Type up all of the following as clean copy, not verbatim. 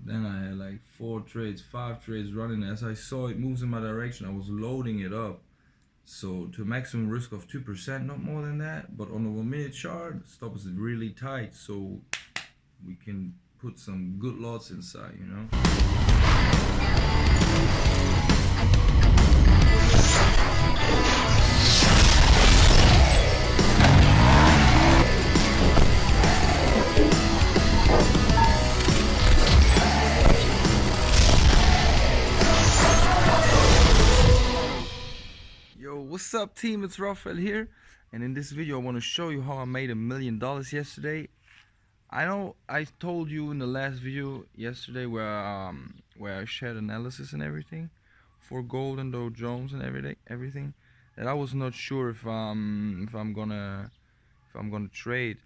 Then I had like 4 trades, 5 trades running. As I saw it moves in my direction, I was loading it up. So to a maximum risk of 2%, not more than that. But on the 1 minute chart, stop is really tight, so we can put some good lots inside, you know. What's up, team? It's Raphael here, and in this video I want to show you how I made $1 million yesterday. I know I told you in the last video yesterday where I shared analysis and everything for gold and Dow Jones and everything that I was not sure if I'm gonna trade,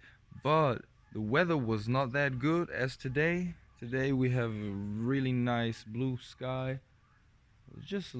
but the weather was not that good as today. Today we have a really nice blue sky. Just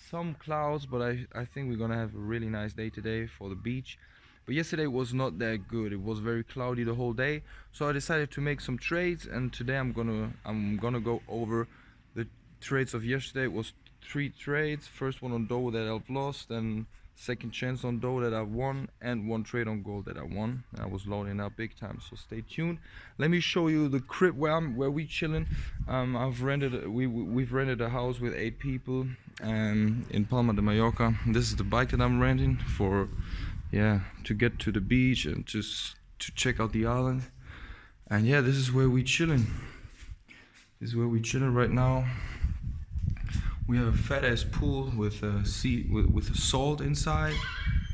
some clouds, but I think we're gonna have a really nice day today for the beach. But yesterday was not that good. It was very cloudy the whole day, so I decided to make some trades, and today I'm gonna go over the trades of yesterday. It was 3 trades. First one on Dow that I've lost, and second chance on Dow that I won, and 1 trade on gold that I won. I was loading up big time, so stay tuned. Let me show you the crib where we chilling. We've rented a house with 8 people in Palma de Mallorca. This is the bike that I'm renting for, yeah, to get to the beach and just to check out the island. And yeah, this is where we chilling. This is where we chilling right now. We have a fat ass pool with a salt inside.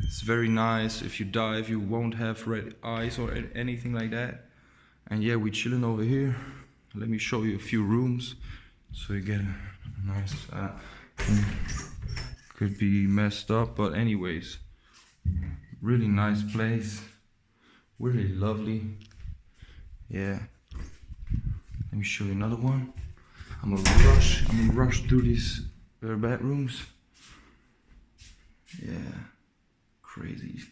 It's very nice. If you dive, you won't have red eyes or anything like that. And yeah, we chilling over here. Let me show you a few rooms so you get a nice. Could be messed up, but anyways, really nice place. Really lovely. Yeah. Let me show you another one. I'm gonna rush through these bedrooms. Yeah, crazy.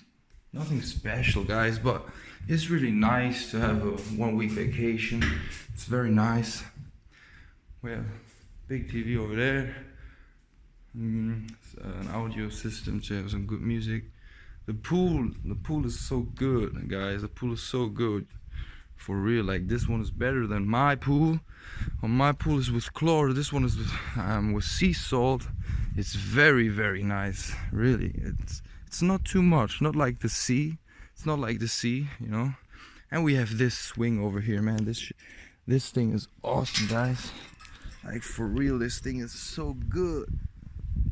Nothing special, guys, but it's really nice to have a 1-week vacation. It's very nice. We have big TV over there. It's an audio system to have some good music. The pool is so good, guys. The pool is so good. For real, like this one is better than my pool. My pool is with chlor. This one is with sea salt. It's very, very nice. Really, it's not too much. Not like the sea. It's not like the sea, you know. And we have this swing over here, man. This thing is awesome, guys. Like for real, this thing is so good,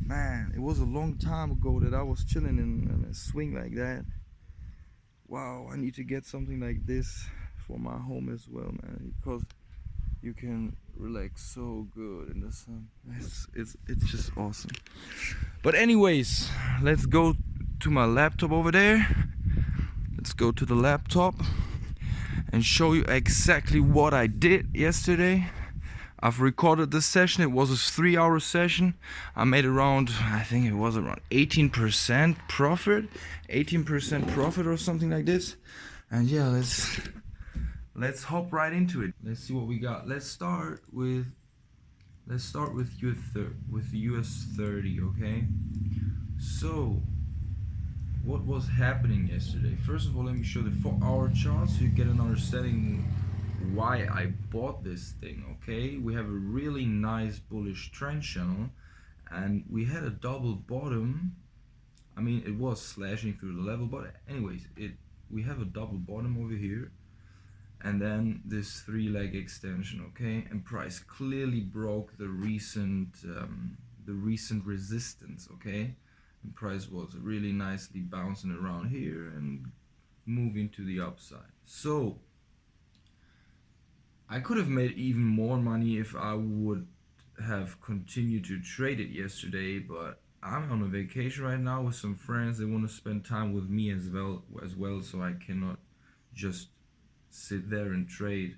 man. It was a long time ago that I was chilling in a swing like that. Wow, I need to get something like this for my home as well, man, because you can relax so good in the sun. It's just awesome. But anyways, let's go to my laptop over there. Let's go to the laptop and show you exactly what I did yesterday. I've recorded this session. It was a 3-hour session. I made around, I think it was around 18% profit, 18% profit or something like this. And yeah, let's hop right into it. Let's see what we got. Let's start with US30, okay? So what was happening yesterday? First of all, let me show the 4-hour chart so you get an understanding why I bought this thing, okay? We have a really nice bullish trend channel, and we had a double bottom. I mean, it was slashing through the level, but anyways, we have a double bottom over here, and then this 3-leg extension, okay? And price clearly broke the recent resistance, okay? And price was really nicely bouncing around here and moving to the upside. So I could have made even more money if I would have continued to trade it yesterday, but I'm on a vacation right now with some friends. They want to spend time with me as well, so I cannot just sit there and trade.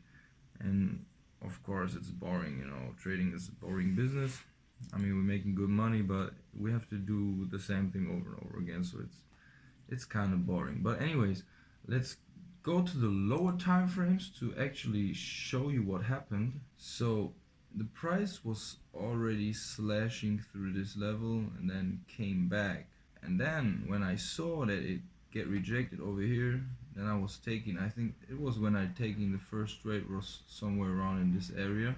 And of course it's boring, you know. Trading is a boring business. I mean, we're making good money, but we have to do the same thing over and over again, so it's kind of boring. But anyways, let's go to the lower time frames to actually show you what happened. So the price was already slashing through this level and then came back, and then when I saw that it get rejected over here, then I was taking, I think it was when I taking the first trade was somewhere around in this area.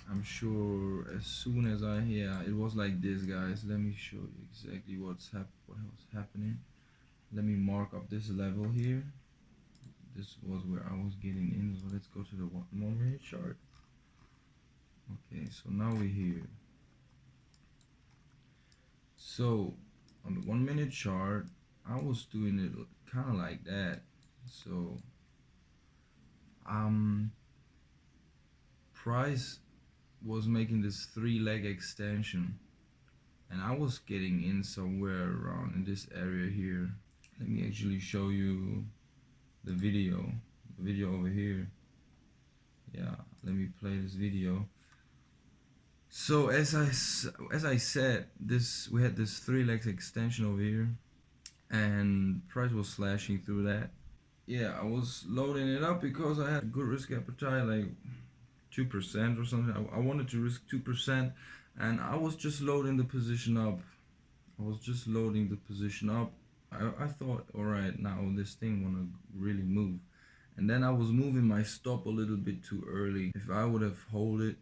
I'm sure as soon as it was like this, guys. Let me show you exactly what was happening. Let me mark up this level here. This was where I was getting in, so let's go to the 1 minute chart. Okay, so now we're here. So on the 1 minute chart, I was doing it kind of like that. So price was making this 3-leg extension, and I was getting in somewhere around in this area here. Let me actually show you the video over here. Yeah, let me play this video. So as I said, we had this 3-leg extension over here, and price was slashing through that. Yeah, I was loading it up because I had good risk appetite, like 2% or something. I wanted to risk 2%, and I was just loading the position up. I thought, all right, now this thing wanna really move, and then I was moving my stop a little bit too early. If I would have hold it,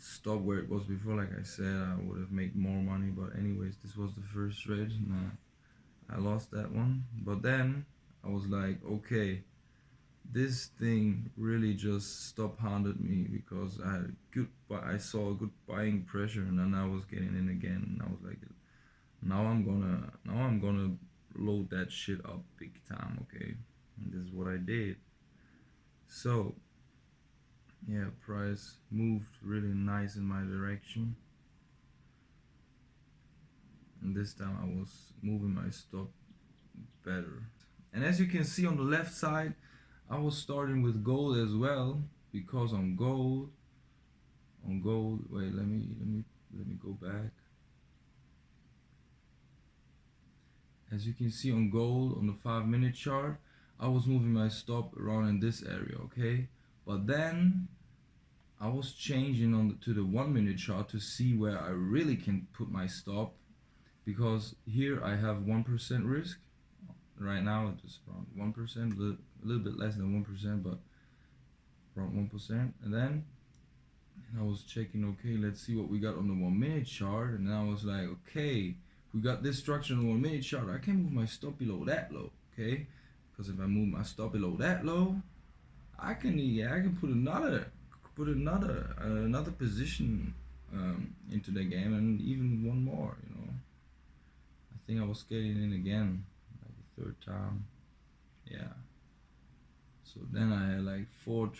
stop where it was before, like I said, I would have made more money. But anyways, this was the first trade, and I lost that one. But then I was like, okay, this thing really just stop-handed me because I saw a good buying pressure, and then I was getting in again, and I was like, now I'm gonna load that shit up big time, okay? And this is what I did. So yeah, price moved really nice in my direction, and this time I was moving my stop better. And as you can see on the left side, I was starting with gold as well, because on gold, wait, let me go back. As you can see on gold, on the 5-minute chart, I was moving my stop around in this area, okay? But then I was changing to the 1-minute chart to see where I really can put my stop, because here I have 1% risk. Right now it's around 1%, a little bit less than 1%, but around 1%. And then I was checking, okay, let's see what we got on the 1-minute chart, and then I was like, okay, we got this structure on the 1-minute chart. I can't move my stop below that low, okay? Because if I move my stop below that low, I can put another position into the game, and even one more, you know. I think I was getting in again, like the 3rd time. Yeah. So then I had like 5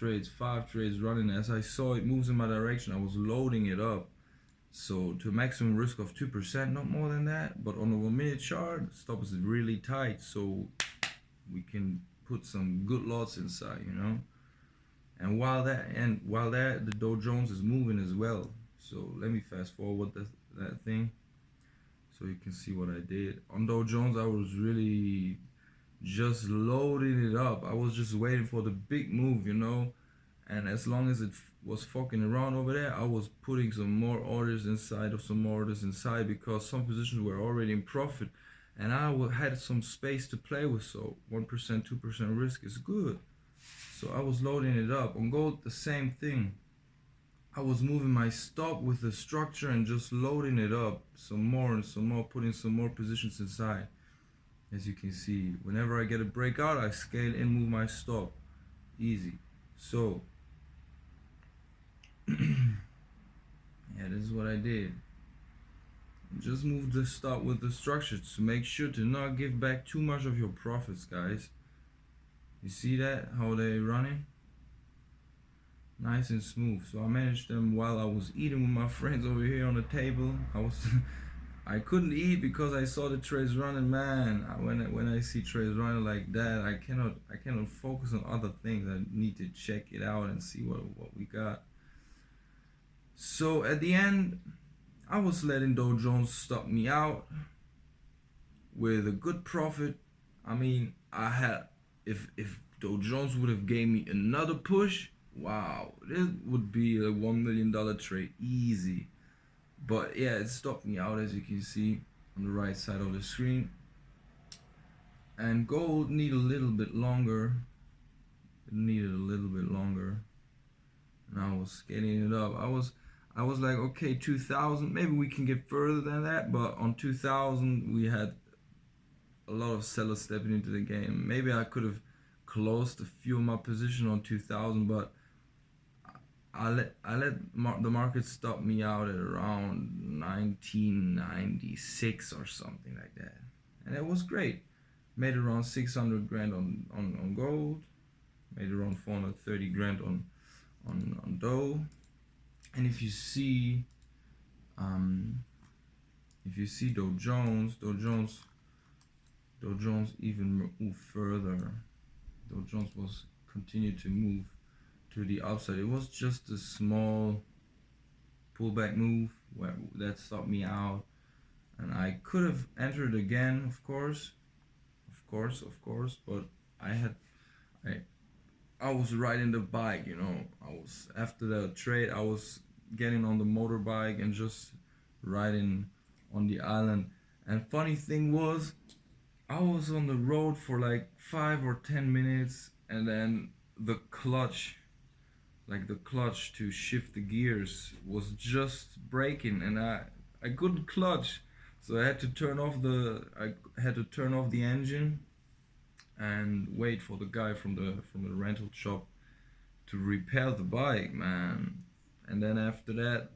trades running. As I saw it moves in my direction, I was loading it up. So to a maximum risk of 2%, not more than that. But on the 1-minute chart, stop is really tight, so we can put some good lots inside, you know. And while that, the Dow Jones is moving as well. So let me fast forward that thing, so you can see what I did. On Dow Jones, I was really just loading it up. I was just waiting for the big move, you know. And as long as it was fucking around over there, I was putting some more orders inside, because some positions were already in profit, and I had some space to play with. So 1%, 2% risk is good. So I was loading it up. On gold, the same thing. I was moving my stop with the structure and just loading it up some more and some more, putting some more positions inside. As you can see, whenever I get a breakout, I scale and move my stop. Easy. So yeah, this is what I did. Just move the stop with the structure to make sure to not give back too much of your profits, guys. You see that, how they're running? Nice and smooth. So I managed them while I was eating with my friends over here on the table. I couldn't eat because I saw the trades running, man. When I see trades running like that, I cannot focus on other things. I need to check it out and see what we got. So at the end, I was letting Dow Jones stop me out with a good profit. I mean, if Dow Jones would have gave me another push, wow, this would be a $1 million trade easy. But yeah, it stopped me out, as you can see on the right side of the screen. And gold need a little bit longer. It needed a little bit longer, and I was getting it up. I was like, okay, 2000, maybe we can get further than that. But on 2000, we had a lot of sellers stepping into the game. Maybe I could have closed a few of my position on 2000, but I let the market stop me out at around 1996 or something like that, and it was great. Made around 600 grand on gold, made around 430 grand on Dow. And if you see Dow Jones even move further. Dow Jones was continued to move to the upside. It was just a small pullback move that stopped me out, and I could have entered again, of course, but I was riding the bike, you know. I was, after the trade, I was getting on the motorbike and just riding on the island. And funny thing was, I was on the road for like 5 or 10 minutes, and then the clutch to shift the gears was just breaking, and I couldn't clutch. So I had to turn off the engine and wait for the guy from the rental shop to repair the bike, man. And then after that,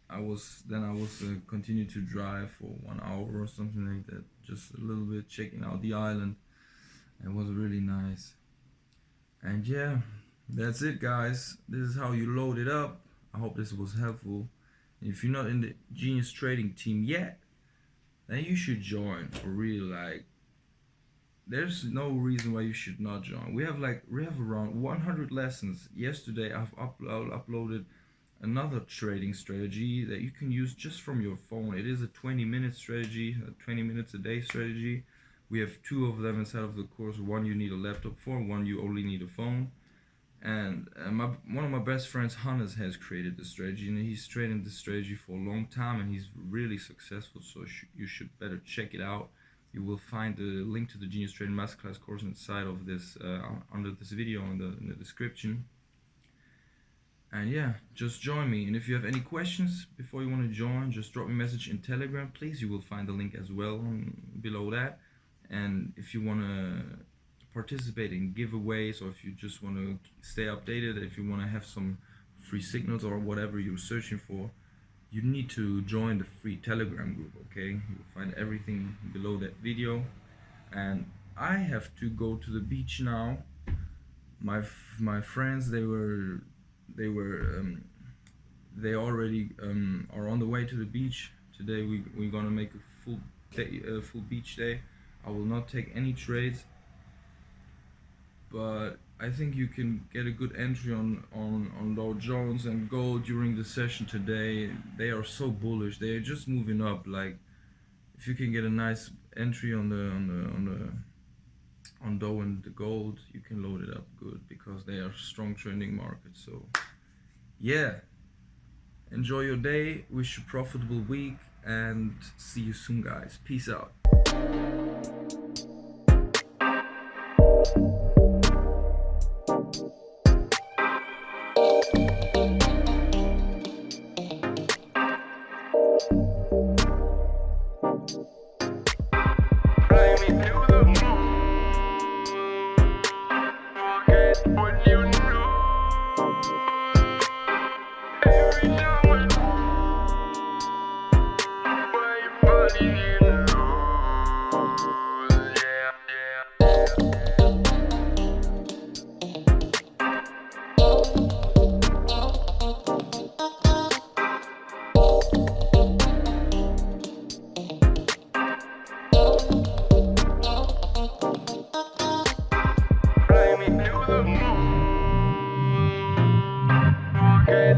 I was continued to drive for 1 hour or something like that, just a little bit checking out the island. It was really nice. And yeah, that's it, guys. This is how you load it up. I hope this was helpful. If you're not in the Genius Trading team yet, then you should join, for real. Like, there's no reason why you should not join. We have around 100 lessons. Yesterday I've uploaded another trading strategy that you can use just from your phone. It is a 20-minute strategy, a 20 minutes a day strategy. We have 2 of them inside of the course. One you need a laptop for, one you only need a phone. And one of my best friends, Hannes, has created the strategy, and he's trading this strategy for a long time, and he's really successful. So you should better check it out. You will find the link to the Genius Trading Masterclass course inside of this, under this video in the description. And yeah, just join me. And if you have any questions before you want to join, just drop me a message in Telegram, please. You will find the link as well below that. And if you want to participate in giveaways, or if you just want to stay updated, if you want to have some free signals or whatever you're searching for, you need to join the free Telegram group, okay? You'll find everything below that video. And I have to go to the beach now. My friends, they already are on the way to the beach. Today we're gonna make a full beach day. I will not take any trades, but I think you can get a good entry on Dow Jones and gold during the session today. They are so bullish. They are just moving up. Like, if you can get a nice entry on Dow and the gold, you can load it up good, because they are strong trending markets. So yeah, enjoy your day. Wish you a profitable week, and see you soon, guys. Peace out.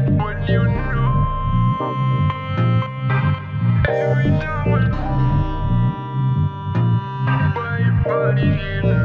What you know, every now and then, why you body in